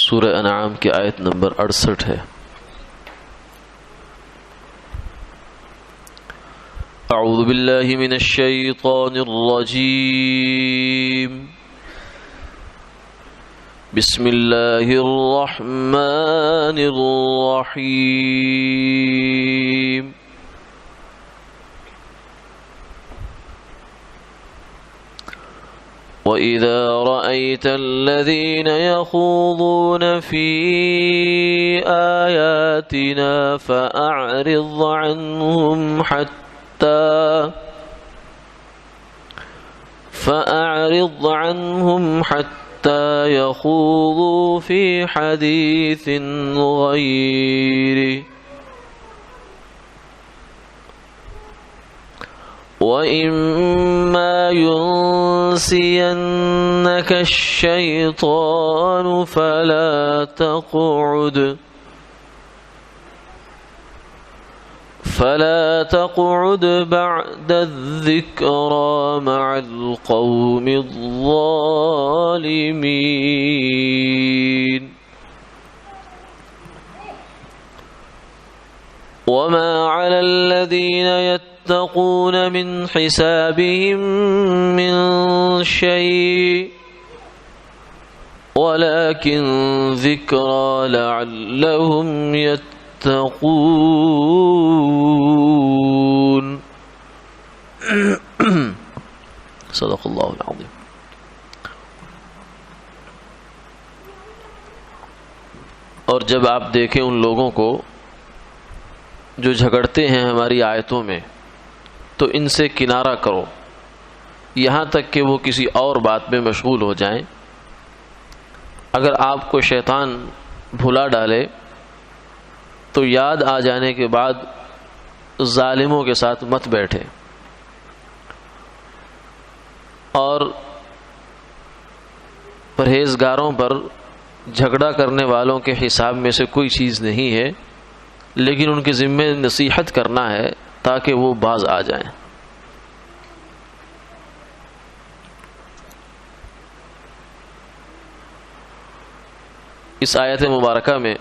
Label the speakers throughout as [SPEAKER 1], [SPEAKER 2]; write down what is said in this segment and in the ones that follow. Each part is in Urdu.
[SPEAKER 1] سورہ انعام کی آیت نمبر 68 ہے۔ اعوذ باللہ من الشیطان الرجیم، بسم اللہ الرحمن الرحیم۔ وَإِذَا رَأَيْتَ الَّذِينَ يَخُوضُونَ فِي آيَاتِنَا فَأَعْرِضْ عَنْهُمْ حَتَّى يَخُوضُوا فِي حَدِيثٍ غَيْرِهِ وَإِمَّا يُنْسِيَنَّكَ الشَّيْطَانُ فَلَا تَقْعُدْ بَعْدَ الذِّكْرَى مَعَ الْقَوْمِ الظَّالِمِينَ وَمَا عَلَى الَّذِينَ يتقون من حسابهم من شيء ولكن ذكرى لعلهم يتقون۔ صدق اللہ العظیم۔ اور جب آپ دیکھیں ان لوگوں کو جو جھگڑتے ہیں ہماری آیتوں میں تو ان سے کنارہ کرو یہاں تک کہ وہ کسی اور بات میں مشغول ہو جائیں۔ اگر آپ کو شیطان بھلا ڈالے تو یاد آ جانے کے بعد ظالموں کے ساتھ مت بیٹھے، اور پرہیزگاروں پر جھگڑا کرنے والوں کے حساب میں سے کوئی چیز نہیں ہے، لیکن ان کے ذمے نصیحت کرنا ہے تاکہ وہ باز آ جائیں۔ اس آیت مبارکہ میں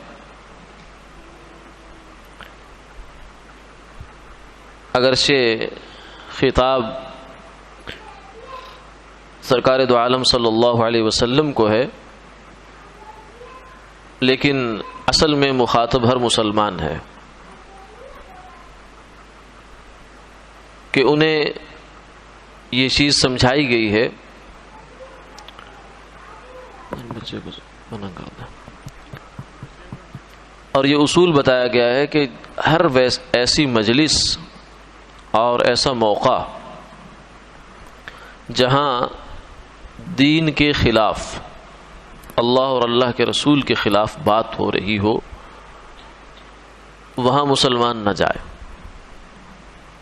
[SPEAKER 1] اگرچہ خطاب سرکار دو عالم صلی اللہ علیہ وسلم کو ہے، لیکن اصل میں مخاطب ہر مسلمان ہے کہ انہیں یہ چیز سمجھائی گئی ہے اور یہ اصول بتایا گیا ہے کہ ہر ایسی مجلس اور ایسا موقع جہاں دین کے خلاف، اللہ اور اللہ کے رسول کے خلاف بات ہو رہی ہو، وہاں مسلمان نہ جائے،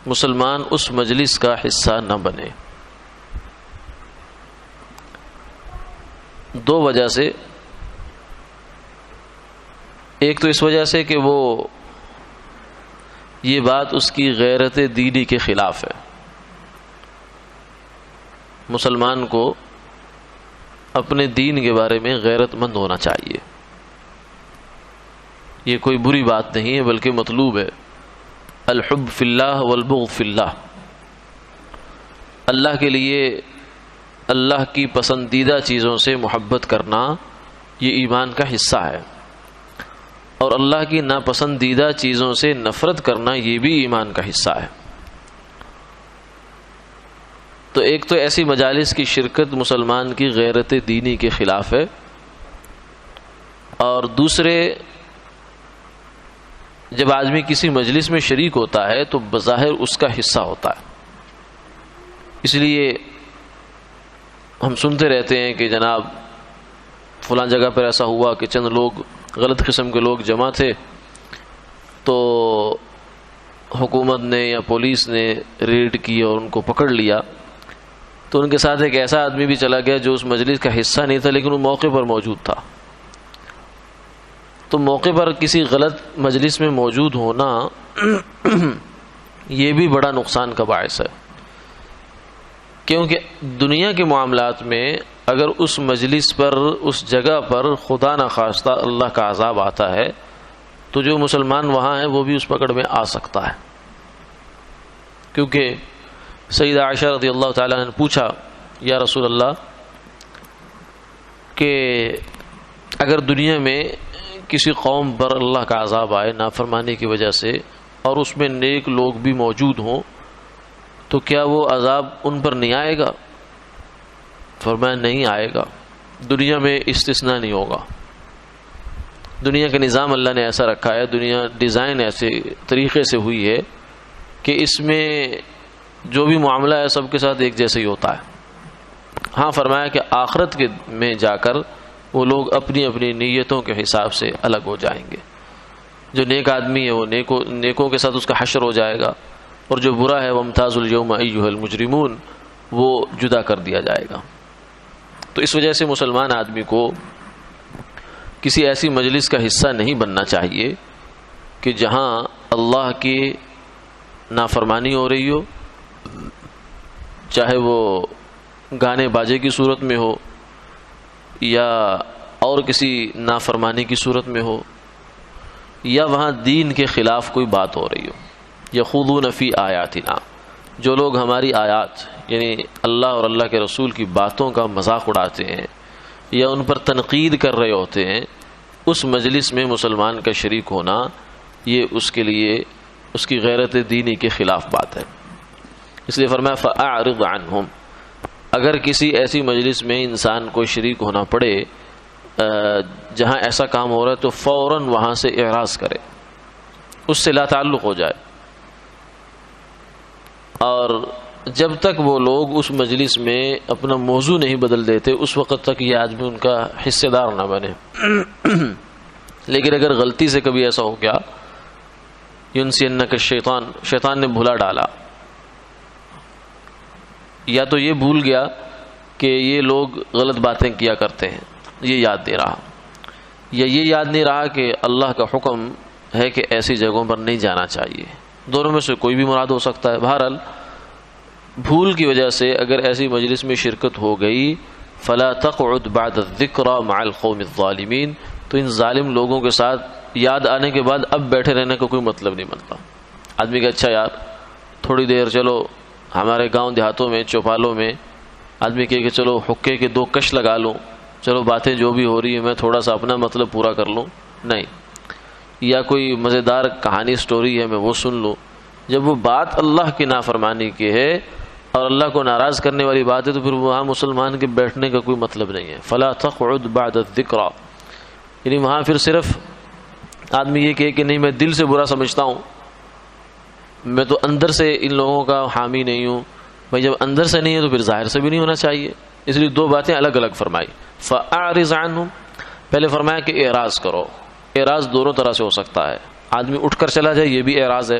[SPEAKER 1] مسلمان اس مجلس کا حصہ نہ بنے۔ دو وجہ سے، ایک تو اس وجہ سے کہ وہ یہ بات اس کی غیرت دینی کے خلاف ہے۔ مسلمان کو اپنے دین کے بارے میں غیرت مند ہونا چاہیے، یہ کوئی بری بات نہیں ہے بلکہ مطلوب ہے۔ الحب فی اللہ والبغض فی اللہ، اللہ کے لیے اللہ کی پسندیدہ چیزوں سے محبت کرنا یہ ایمان کا حصہ ہے، اور اللہ کی ناپسندیدہ چیزوں سے نفرت کرنا یہ بھی ایمان کا حصہ ہے۔ تو ایک تو ایسی مجالس کی شرکت مسلمان کی غیرت دینی کے خلاف ہے، اور دوسرے جب آدمی کسی مجلس میں شریک ہوتا ہے تو بظاہر اس کا حصہ ہوتا ہے، اس لیے ہم سنتے رہتے ہیں کہ جناب فلاں جگہ پر ایسا ہوا کہ چند لوگ غلط قسم کے لوگ جمع تھے، تو حکومت نے یا پولیس نے ریڈ کی اور ان کو پکڑ لیا، تو ان کے ساتھ ایک ایسا آدمی بھی چلا گیا جو اس مجلس کا حصہ نہیں تھا لیکن وہ موقع پر موجود تھا۔ تو موقع پر کسی غلط مجلس میں موجود ہونا یہ بھی بڑا نقصان کا باعث ہے۔ کیونکہ دنیا کے معاملات میں اگر اس مجلس پر، اس جگہ پر خدا نخواستہ اللہ کا عذاب آتا ہے تو جو مسلمان وہاں ہیں وہ بھی اس پکڑ میں آ سکتا ہے. کیونکہ سیدہ عائشہ رضی اللہ تعالیٰ نے پوچھا یا رسول اللہ کہ اگر دنیا میں کسی قوم پر اللہ کا عذاب آئے نافرمانی کی وجہ سے اور اس میں نیک لوگ بھی موجود ہوں تو کیا وہ عذاب ان پر نہیں آئے گا؟ فرمایا نہیں آئے گا، دنیا میں استثناء نہیں ہوگا. دنیا کا نظام اللہ نے ایسا رکھا ہے، دنیا ڈیزائن ایسے طریقے سے ہوئی ہے کہ اس میں جو بھی معاملہ ہے سب کے ساتھ ایک جیسا ہی ہوتا ہے. ہاں فرمایا کہ آخرت کے میں جا کر وہ لوگ اپنی اپنی نیتوں کے حساب سے الگ ہو جائیں گے. جو نیک آدمی ہے وہ نیکوں کے ساتھ اس کا حشر ہو جائے گا، اور جو برا ہے وامتاز الیوم ایھا المجرمون وہ جدا کر دیا جائے گا. تو اس وجہ سے مسلمان آدمی کو کسی ایسی مجلس کا حصہ نہیں بننا چاہیے کہ جہاں اللہ کی نافرمانی ہو رہی ہو، چاہے وہ گانے باجے کی صورت میں ہو یا اور کسی نافرمانی کی صورت میں ہو، یا وہاں دین کے خلاف کوئی بات ہو رہی ہو. یخوضون فی آیاتنا، جو لوگ ہماری آیات یعنی اللہ اور اللہ کے رسول کی باتوں کا مذاق اڑاتے ہیں یا ان پر تنقید کر رہے ہوتے ہیں، اس مجلس میں مسلمان کا شریک ہونا یہ اس کے لیے اس کی غیرت دینی کے خلاف بات ہے. اس لیے فرمایا فأعرض عنہم، اگر کسی ایسی مجلس میں انسان کو شریک ہونا پڑے جہاں ایسا کام ہو رہا ہے تو فوراً وہاں سے اعراض کرے، اس سے لا تعلق ہو جائے، اور جب تک وہ لوگ اس مجلس میں اپنا موضوع نہیں بدل دیتے اس وقت تک یہ آدمی ان کا حصے دار نہ بنے. لیکن اگر غلطی سے کبھی ایسا ہو گیا، ینسینک الشیطان، شیطان نے بھلا ڈالا، یا تو یہ بھول گیا کہ یہ لوگ غلط باتیں کیا کرتے ہیں، یہ یاد نہیں رہا، یا یہ یاد نہیں رہا کہ اللہ کا حکم ہے کہ ایسی جگہوں پر نہیں جانا چاہیے. دونوں میں سے کوئی بھی مراد ہو سکتا ہے. بہرحال بھول کی وجہ سے اگر ایسی مجلس میں شرکت ہو گئی فلا تقعد بعد الذکر مع القوم الظالمین، تو ان ظالم لوگوں کے ساتھ یاد آنے کے بعد اب بیٹھے رہنے کا کوئی مطلب نہیں بنتا. آدمی کہ اچھا یار تھوڑی دیر چلو ہمارے گاؤں دیہاتوں میں چوپالوں میں آدمی کہ چلو حقے کے 2 کش لگا لوں، چلو باتیں جو بھی ہو رہی ہیں میں تھوڑا سا اپنا مطلب پورا کر لوں، نہیں. یا کوئی مزیدار کہانی سٹوری ہے میں وہ سن لوں. جب وہ بات اللہ کی نافرمانی کی ہے اور اللہ کو ناراض کرنے والی بات ہے تو پھر وہاں مسلمان کے بیٹھنے کا کوئی مطلب نہیں ہے. فلا تقعد بعد الذکر، یعنی وہاں پھر صرف آدمی یہ کہے کہ نہیں میں دل سے برا سمجھتا ہوں، میں تو اندر سے ان لوگوں کا حامی نہیں ہوں. بھائی جب اندر سے نہیں ہے تو پھر ظاہر سے بھی نہیں ہونا چاہیے. اس لیے 2 باتیں الگ الگ فرمائی. فأعرض عنہم، پہلے فرمایا کہ اعراض کرو. اعراض دونوں طرح سے ہو سکتا ہے، آدمی اٹھ کر چلا جائے یہ بھی اعراض ہے،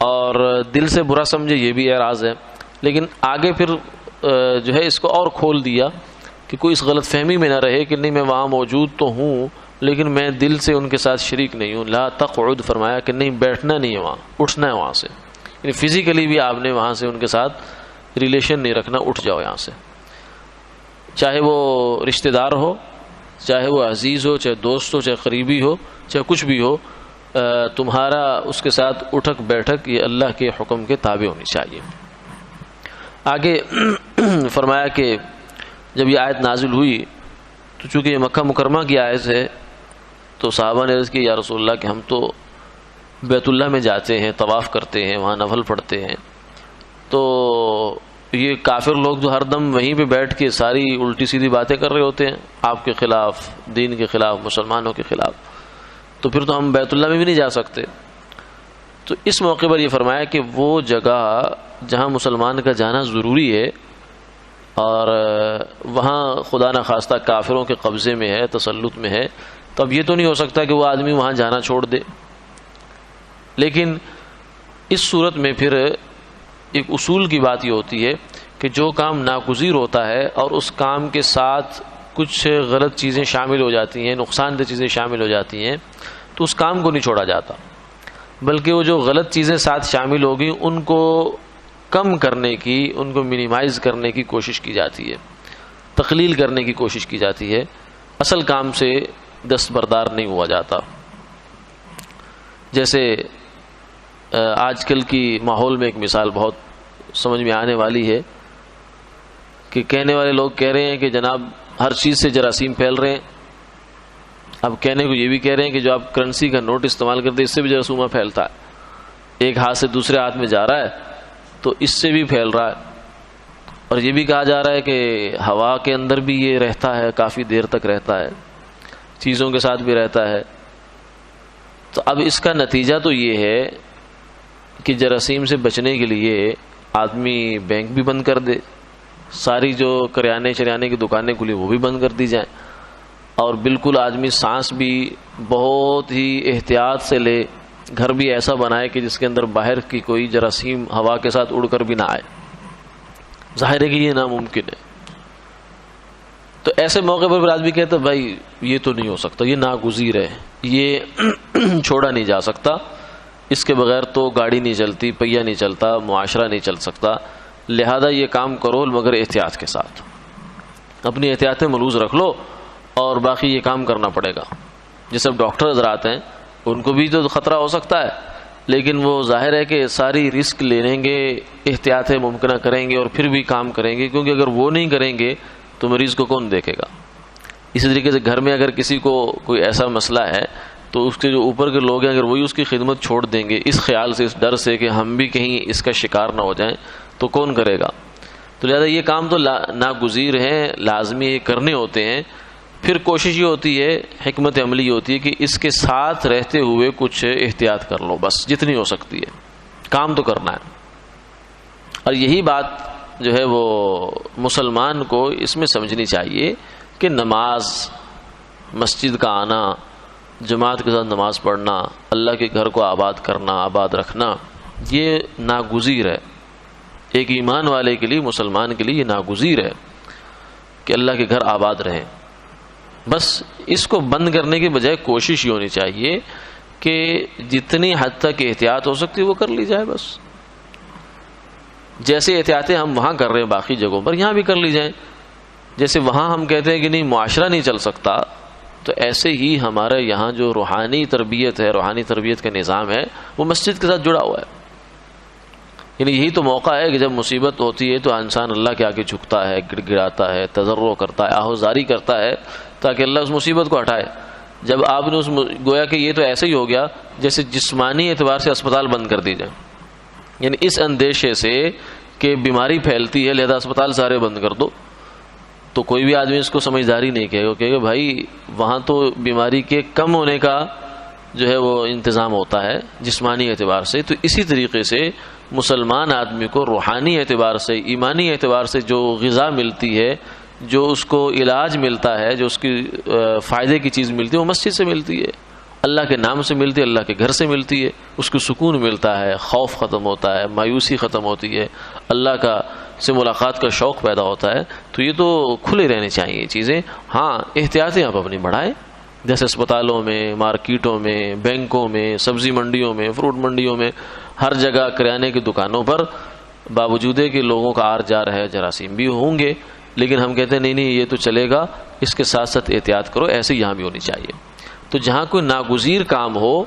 [SPEAKER 1] اور دل سے برا سمجھے یہ بھی اعراض ہے. لیکن آگے پھر جو ہے اس کو اور کھول دیا کہ کوئی اس غلط فہمی میں نہ رہے کہ نہیں میں وہاں موجود تو ہوں لیکن میں دل سے ان کے ساتھ شریک نہیں ہوں. لا تقعد فرمایا کہ نہیں بیٹھنا نہیں ہے وہاں، اٹھنا ہے وہاں سے. یعنی فزیکلی بھی آپ نے وہاں سے ان کے ساتھ ریلیشن نہیں رکھنا، اٹھ جاؤ یہاں سے. چاہے وہ رشتہ دار ہو، چاہے وہ عزیز ہو، چاہے دوست ہو، چاہے قریبی ہو، چاہے کچھ بھی ہو، تمہارا اس کے ساتھ اٹھک بیٹھک یہ اللہ کے حکم کے تابع ہونی چاہیے. آگے فرمایا کہ جب یہ آیت نازل ہوئی تو چونکہ یہ مکہ مکرمہ کی آیت ہے تو صحابہ نے عرض کی یا رسول اللہ کہ ہم تو بیت اللہ میں جاتے ہیں، طواف کرتے ہیں، وہاں نفل پڑھتے ہیں، تو یہ کافر لوگ جو ہر دم وہیں پہ بیٹھ کے ساری الٹی سیدھی باتیں کر رہے ہوتے ہیں آپ کے خلاف، دین کے خلاف، مسلمانوں کے خلاف، تو پھر تو ہم بیت اللہ میں بھی نہیں جا سکتے. تو اس موقع پر یہ فرمایا کہ وہ جگہ جہاں مسلمان کا جانا ضروری ہے اور وہاں خدا نخواستہ کافروں کے قبضے میں ہے، تسلط میں ہے، تو اب یہ تو نہیں ہو سکتا کہ وہ آدمی وہاں جانا چھوڑ دے. لیکن اس صورت میں پھر ایک اصول کی بات یہ ہوتی ہے کہ جو کام ناگزیر ہوتا ہے اور اس کام کے ساتھ کچھ غلط چیزیں شامل ہو جاتی ہیں، نقصان دہ چیزیں شامل ہو جاتی ہیں، تو اس کام کو نہیں چھوڑا جاتا، بلکہ وہ جو غلط چیزیں ساتھ شامل ہوگی ان کو کم کرنے کی، ان کو منیمائز کرنے کی کوشش کی جاتی ہے، تقلیل کرنے کی کوشش کی جاتی ہے، اصل کام سے دستبردار نہیں ہوا جاتا۔ جیسے آج کل کی ماحول میں ایک مثال بہت سمجھ میں آنے والی ہے کہ کہنے والے لوگ کہہ رہے ہیں کہ جناب ہر چیز سے جراثیم پھیل رہے ہیں۔ اب کہنے کو یہ بھی کہہ رہے ہیں کہ جو آپ کرنسی کا نوٹ استعمال کرتے ہیں اس سے بھی جراثیمہ پھیلتا ہے، ایک ہاتھ سے دوسرے ہاتھ میں جا رہا ہے تو اس سے بھی پھیل رہا ہے۔ اور یہ بھی کہا جا رہا ہے کہ ہوا کے اندر بھی یہ رہتا ہے، کافی دیر تک رہتا ہے، چیزوں کے ساتھ بھی رہتا ہے۔ تو اب اس کا نتیجہ تو یہ ہے کہ جراثیم سے بچنے کے لیے آدمی بینک بھی بند کر دے، ساری جو کریانے کی دکانیں کھلی وہ بھی بند کر دی جائیں، اور بالکل آدمی سانس بھی بہت ہی احتیاط سے لے، گھر بھی ایسا بنائے کہ جس کے اندر باہر کی کوئی جراثیم ہوا کے ساتھ اڑ کر بھی نہ آئے۔ ظاہر ہے کہ یہ ناممکن ہے۔ تو ایسے موقع پر آدمی کہتا ہے بھائی یہ تو نہیں ہو سکتا، یہ ناگزیر ہے، یہ چھوڑا نہیں جا سکتا، اس کے بغیر تو گاڑی نہیں چلتی، پہیہ نہیں چلتا، معاشرہ نہیں چل سکتا، لہذا یہ کام کرو مگر احتیاط کے ساتھ، اپنی احتیاطیں ملوز رکھ لو اور باقی یہ کام کرنا پڑے گا۔ جیسے ڈاکٹر حضرات ہیں ان کو بھی تو خطرہ ہو سکتا ہے، لیکن وہ ظاہر ہے کہ ساری رسک لے لیں گے، احتیاطیں ممکنہ کریں گے اور پھر بھی کام کریں گے، کیونکہ اگر وہ نہیں کریں گے تو مریض کو کون دیکھے گا۔ اسی طریقے سے گھر میں اگر کسی کو کوئی ایسا مسئلہ ہے تو اس کے جو اوپر کے لوگ ہیں اگر وہی اس کی خدمت چھوڑ دیں گے اس خیال سے، اس ڈر سے کہ ہم بھی کہیں اس کا شکار نہ ہو جائیں، تو کون کرے گا؟ تو لہذا یہ کام تو ناگزیر ہیں، لازمی یہ کرنے ہوتے ہیں۔ پھر کوشش یہ ہوتی ہے، حکمت عملی یہ ہوتی ہے کہ اس کے ساتھ رہتے ہوئے کچھ احتیاط کر لو، بس جتنی ہو سکتی ہے، کام تو کرنا ہے۔ اور یہی بات جو ہے وہ مسلمان کو اس میں سمجھنی چاہیے کہ نماز، مسجد کا آنا، جماعت کے ساتھ نماز پڑھنا، اللہ کے گھر کو آباد کرنا، آباد رکھنا، یہ ناگزیر ہے۔ ایک ایمان والے کے لیے، مسلمان کے لیے یہ ناگزیر ہے کہ اللہ کے گھر آباد رہیں۔ بس اس کو بند کرنے کے بجائے کوشش یہ ہونی چاہیے کہ جتنی حد تک احتیاط ہو سکتی وہ کر لی جائے۔ بس جیسے احتیاطیں ہم وہاں کر رہے ہیں باقی جگہوں پر، یہاں بھی کر لی جائیں۔ جیسے وہاں ہم کہتے ہیں کہ نہیں معاشرہ نہیں چل سکتا، تو ایسے ہی ہمارے یہاں جو روحانی تربیت ہے، روحانی تربیت کا نظام ہے، وہ مسجد کے ساتھ جڑا ہوا ہے۔ یعنی یہی تو موقع ہے کہ جب مصیبت ہوتی ہے تو انسان اللہ کے آگے جھکتا ہے، گڑ گڑاتا ہے، تضرع کرتا ہے، آہوزاری کرتا ہے تاکہ اللہ اس مصیبت کو ہٹائے۔ جب آپ نے گویا کہ یہ تو ایسے ہی ہو گیا جیسے جسمانی اعتبار سے اسپتال بند کر دی جائے، یعنی اس اندیشے سے کہ بیماری پھیلتی ہے لہذا اسپتال سارے بند کر دو، تو کوئی بھی آدمی اس کو سمجھداری نہیں کہے گا، کہے گا بھائی وہاں تو بیماری کے کم ہونے کا جو ہے وہ انتظام ہوتا ہے جسمانی اعتبار سے۔ تو اسی طریقے سے مسلمان آدمی کو روحانی اعتبار سے، ایمانی اعتبار سے جو غذا ملتی ہے، جو اس کو علاج ملتا ہے، جو اس کی فائدے کی چیز ملتی ہے، وہ مسجد سے ملتی ہے، اللہ کے نام سے ملتی ہے، اللہ کے گھر سے ملتی ہے۔ اس کو سکون ملتا ہے، خوف ختم ہوتا ہے، مایوسی ختم ہوتی ہے، اللہ کا سے ملاقات کا شوق پیدا ہوتا ہے۔ تو یہ تو کھلے رہنے چاہیے یہ چیزیں۔ ہاں احتیاطیں آپ اپنی بڑھائیں، جیسے اسپتالوں میں، مارکیٹوں میں، بینکوں میں، سبزی منڈیوں میں، فروٹ منڈیوں میں، ہر جگہ کریانے کی دکانوں پر باوجود ہے کہ لوگوں کا آر جار ہے، جراثیم بھی ہوں گے، لیکن ہم کہتے ہیں نہیں یہ تو چلے گا، اس کے ساتھ ساتھ احتیاط کرو۔ ایسے یہاں بھی ہونی چاہیے۔ تو جہاں کوئی ناگزیر کام ہو،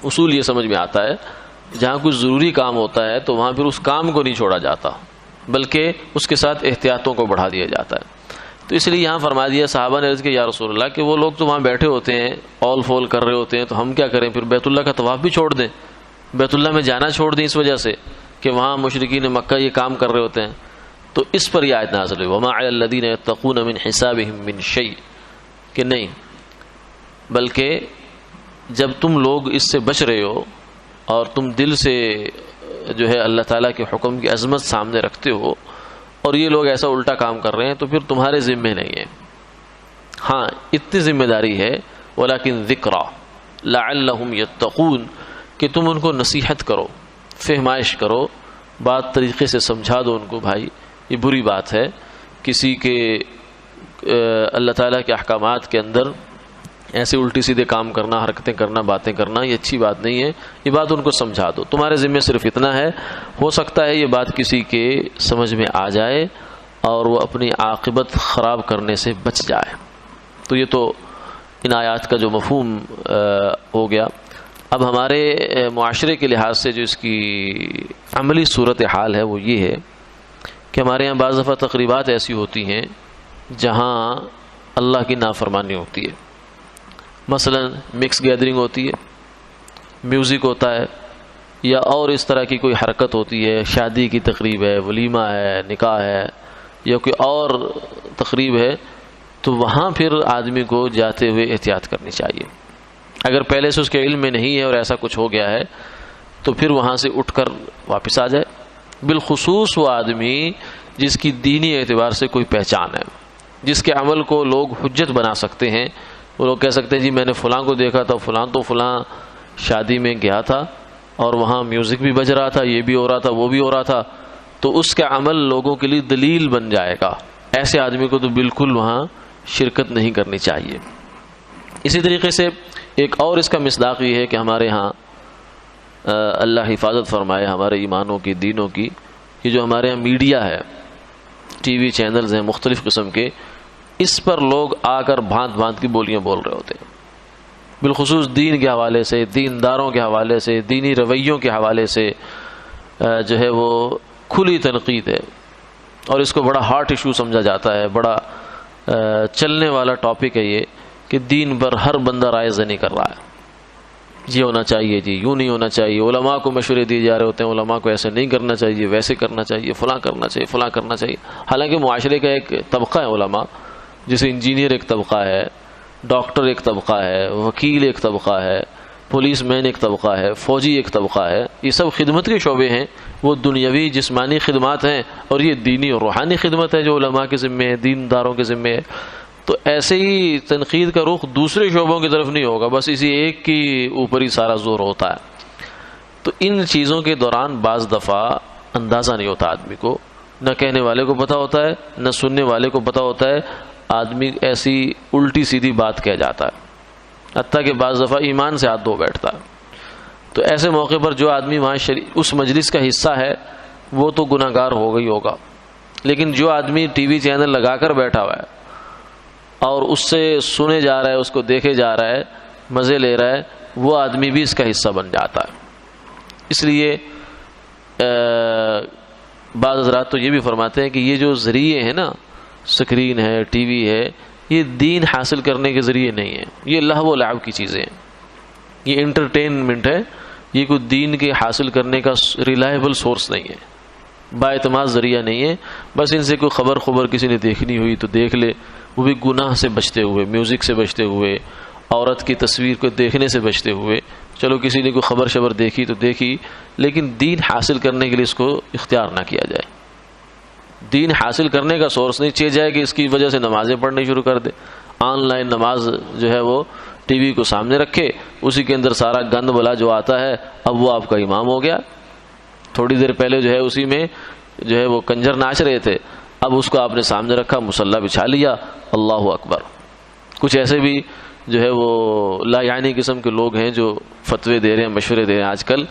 [SPEAKER 1] اصول یہ سمجھ میں آتا ہے، جہاں کوئی ضروری کام ہوتا ہے تو وہاں پھر اس کام کو نہیں چھوڑا جاتا بلکہ اس کے ساتھ احتیاطوں کو بڑھا دیا جاتا ہے۔ تو اس لیے یہاں فرما دیا، صحابہ نے عرض کیا یا رسول اللہ کہ وہ لوگ تو وہاں بیٹھے ہوتے ہیں، اول فول کر رہے ہوتے ہیں، تو ہم کیا کریں؟ پھر بیت اللہ کا طواف بھی چھوڑ دیں، بیت اللہ میں جانا چھوڑ دیں اس وجہ سے کہ وہاں مشرکین مکہ یہ کام کر رہے ہوتے ہیں۔ تو اس پر یہ آیت نازل ہوئی، وما علی الذین یتقون من حسابہم من شیء، کہ نہیں، بلکہ جب تم لوگ اس سے بچ رہے ہو اور تم دل سے جو ہے اللہ تعالیٰ کے حکم کی عظمت سامنے رکھتے ہو اور یہ لوگ ایسا الٹا کام کر رہے ہیں، تو پھر تمہارے ذمے نہیں ہے۔ ہاں اتنی ذمہ داری ہے، ولیکن ذکریٰ لعلہم یتقون، کہ تم ان کو نصیحت کرو، فہمائش کرو، بات طریقے سے سمجھا دو ان کو، بھائی یہ بری بات ہے کسی کے اللہ تعالیٰ کے احکامات کے اندر ایسے الٹی سیدھے کام کرنا، حرکتیں کرنا، باتیں کرنا، یہ اچھی بات نہیں ہے. یہ بات ان کو سمجھا دو. تمہارے ذمہ صرف اتنا ہے، ہو سکتا ہے یہ بات کسی کے سمجھ میں آ جائے اور وہ اپنی عاقبت خراب کرنے سے بچ جائے. تو یہ تو ان آیات کا جو مفہوم ہو گیا. اب ہمارے معاشرے کے لحاظ سے جو اس کی عملی صورت حال ہے وہ یہ ہے کہ ہمارے یہاں بعض دفعہ تقریبات ایسی ہوتی ہیں جہاں اللہ کی نافرمانی ہوتی ہے. مثلا مکس گیدرنگ ہوتی ہے، میوزک ہوتا ہے، یا اور اس طرح کی کوئی حرکت ہوتی ہے، شادی کی تقریب ہے، ولیمہ ہے، نکاح ہے، یا کوئی اور تقریب ہے، تو وہاں پھر آدمی کو جاتے ہوئے احتیاط کرنی چاہیے. اگر پہلے سے اس کے علم میں نہیں ہے اور ایسا کچھ ہو گیا ہے تو پھر وہاں سے اٹھ کر واپس آ جائے. بالخصوص وہ آدمی جس کی دینی اعتبار سے کوئی پہچان ہے، جس کے عمل کو لوگ حجت بنا سکتے ہیں. وہ لوگ کہہ سکتے ہیں جی میں نے فلاں کو دیکھا تھا، فلاں شادی میں گیا تھا اور وہاں میوزک بھی بج رہا تھا، یہ بھی ہو رہا تھا، وہ بھی ہو رہا تھا، تو اس کا عمل لوگوں کے لیے دلیل بن جائے گا. ایسے آدمی کو تو بالکل وہاں شرکت نہیں کرنی چاہیے. اسی طریقے سے ایک اور اس کا مصداق یہ ہے کہ ہمارے ہاں اللہ حفاظت فرمائے ہمارے ایمانوں کی، دینوں کی، یہ جو ہمارے ہاں میڈیا ہے، ٹی وی چینلز ہیں مختلف قسم کے، اس پر لوگ آ کر بھانت بھانت کی بولیاں بول رہے ہوتے ہیں. بالخصوص دین کے حوالے سے، دینداروں کے حوالے سے، دینی رویوں کے حوالے سے جو ہے وہ کھلی تنقید ہے، اور اس کو بڑا ہارٹ ایشو سمجھا جاتا ہے. بڑا چلنے والا ٹاپک ہے یہ کہ دین پر ہر بندہ رائے زنی کر رہا ہے. یہ ہونا چاہیے جی، یوں نہیں ہونا چاہیے. علماء کو مشورے دیے جا رہے ہوتے ہیں، علماء کو ایسے نہیں کرنا چاہیے، ویسے کرنا چاہیے، فلاں کرنا چاہیے، فلاں کرنا چاہیے. حالانکہ معاشرے کا ایک طبقہ ہے علماء، جیسے انجینئر ایک طبقہ ہے، ڈاکٹر ایک طبقہ ہے، وکیل ایک طبقہ ہے، پولیس مین ایک طبقہ ہے، فوجی ایک طبقہ ہے. یہ سب خدمت کے شعبے ہیں. وہ دنیاوی جسمانی خدمات ہیں، اور یہ دینی اور روحانی خدمت ہے جو علماء کے ذمے ہے، دینداروں کے ذمے ہے. تو ایسے ہی تنقید کا رخ دوسرے شعبوں کی طرف نہیں ہوگا، بس اسی ایک کی اوپر ہی سارا زور ہوتا ہے. تو ان چیزوں کے دوران بعض دفعہ اندازہ نہیں ہوتا آدمی کو، نہ کہنے والے کو پتہ ہوتا ہے نہ سننے والے کو پتہ ہوتا ہے. آدمی ایسی الٹی سیدھی بات کہہ جاتا ہے، حتیٰ کہ بعض دفعہ ایمان سے ہاتھ دھو بیٹھتا ہے. تو ایسے موقع پر جو آدمی وہاں اس مجلس کا حصہ ہے وہ تو گناہ گار ہو گئی ہوگا، لیکن جو آدمی ٹی وی چینل لگا کر بیٹھا ہوا ہے اور اس سے سنے جا رہا ہے، اس کو دیکھے جا رہا ہے، مزے لے رہا ہے، وہ آدمی بھی اس کا حصہ بن جاتا ہے. اس لیے بعض حضرات تو یہ بھی فرماتے ہیں کہ یہ جو ذریعے ہیں نا، سکرین ہے، ٹی وی ہے، یہ دین حاصل کرنے کے ذریعے نہیں ہے. یہ لہو و لعب کی چیزیں ہیں، یہ انٹرٹینمنٹ ہے. یہ کوئی دین کے حاصل کرنے کا ریلائبل سورس نہیں ہے، باعتماد ذریعہ نہیں ہے. بس ان سے کوئی خبر کسی نے دیکھنی ہوئی تو دیکھ لے، وہ بھی گناہ سے بچتے ہوئے، میوزک سے بچتے ہوئے، عورت کی تصویر کو دیکھنے سے بچتے ہوئے. چلو کسی نے کوئی خبر دیکھی تو دیکھی، لیکن دین حاصل کرنے کے لیے اس کو اختیار نہ کیا جائے. دین حاصل کرنے کا سورس نہیں چاہے جائے کہ اس کی وجہ سے نمازیں پڑھنی شروع کر دے. آن لائن نماز جو ہے وہ ٹی وی کو سامنے رکھے، اسی کے اندر سارا گند بلا جو آتا ہے، اب وہ آپ کا امام ہو گیا. تھوڑی دیر پہلے جو ہے اسی میں جو ہے وہ کنجر ناچ رہے تھے، اب اس کو آپ نے سامنے رکھا، مصلی بچھا لیا، اللہ اکبر. کچھ ایسے بھی جو ہے وہ لا یعنی قسم کے لوگ ہیں جو فتوے دے رہے ہیں، مشورے دے رہے ہیں آج کل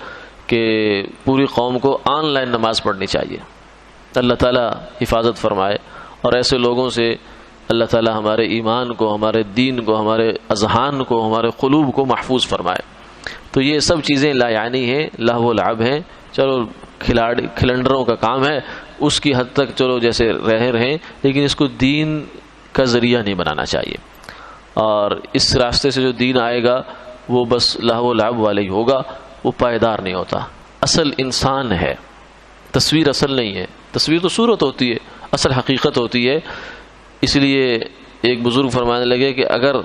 [SPEAKER 1] کہ پوری قوم کو آن لائن نماز پڑھنی چاہیے. اللہ تعالیٰ حفاظت فرمائے، اور ایسے لوگوں سے اللہ تعالیٰ ہمارے ایمان کو، ہمارے دین کو، ہمارے اذہان کو، ہمارے قلوب کو محفوظ فرمائے. تو یہ سب چیزیں لا یعنی ہیں، لہو و لعب ہیں. چلو کھلنڈروں کا کام ہے، اس کی حد تک چلو جیسے رہیں، لیکن اس کو دین کا ذریعہ نہیں بنانا چاہیے. اور اس راستے سے جو دین آئے گا وہ بس لہو و لعب والا ہی ہوگا، وہ پائیدار نہیں ہوتا. اصل انسان ہے، تصویر اصل نہیں ہے. تصویر تو صورت ہوتی ہے، اصل حقیقت ہوتی ہے. اس لیے ایک بزرگ فرمانے لگے کہ اگر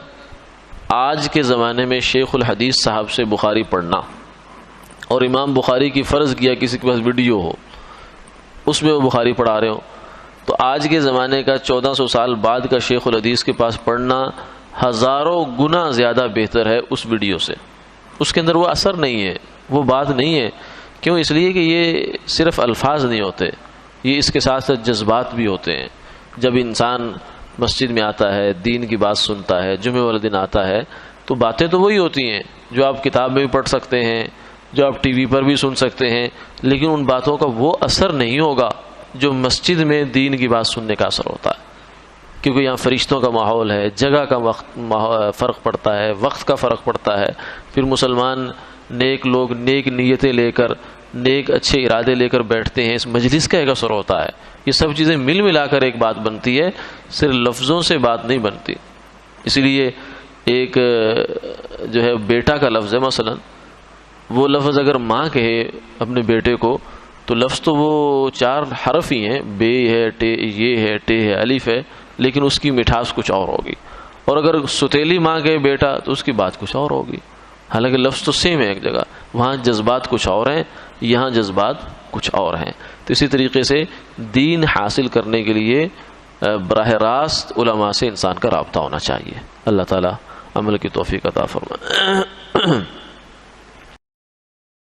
[SPEAKER 1] آج کے زمانے میں شیخ الحدیث صاحب سے بخاری پڑھنا اور امام بخاری کی فرض کیا کسی کے پاس ویڈیو ہو، اس میں وہ بخاری پڑھا رہے ہوں، تو آج کے زمانے کا 1400 سال بعد کا شیخ الحدیث کے پاس پڑھنا ہزاروں گنا زیادہ بہتر ہے اس ویڈیو سے. اس کے اندر وہ اثر نہیں ہے، وہ بات نہیں ہے. کیوں؟ اس لیے کہ یہ صرف الفاظ نہیں ہوتے، یہ اس کے ساتھ ساتھ جذبات بھی ہوتے ہیں. جب انسان مسجد میں آتا ہے، دین کی بات سنتا ہے، جمعے والے دن آتا ہے، تو باتیں تو وہی ہوتی ہیں جو آپ کتاب میں بھی پڑھ سکتے ہیں، جو آپ ٹی وی پر بھی سن سکتے ہیں، لیکن ان باتوں کا وہ اثر نہیں ہوگا جو مسجد میں دین کی بات سننے کا اثر ہوتا ہے، کیونکہ یہاں فرشتوں کا ماحول ہے، جگہ کا فرق پڑتا ہے، وقت کا فرق پڑتا ہے، پھر مسلمان نیک لوگ نیک نیتیں لے کر، نیک اچھے ارادے لے کر بیٹھتے ہیں، اس مجلس کا ایک اثر ہوتا ہے۔ یہ سب چیزیں مل ملا کر ایک بات بنتی ہے، صرف لفظوں سے بات نہیں بنتی۔ اسی لیے ایک جو ہے بیٹا کا لفظ ہے، مثلا وہ لفظ اگر ماں کہے اپنے بیٹے کو تو لفظ تو وہ 4 حرف ہی ہیں، بے ہے، ٹے یہ ہے، ٹے ہے، الف ہے، لیکن اس کی مٹھاس کچھ اور ہوگی۔ اور اگر ستیلی ماں کہے بیٹا تو اس کی بات کچھ اور ہوگی، حالانکہ لفظ تو سیم ہے ایک جگہ، وہاں جذبات کچھ اور ہیں، یہاں جذبات کچھ اور ہیں۔ تو اسی طریقے سے دین حاصل کرنے کے لیے براہ راست علماء سے انسان کا رابطہ ہونا چاہیے۔ اللہ تعالی عمل کی توفیق عطا فرمائے۔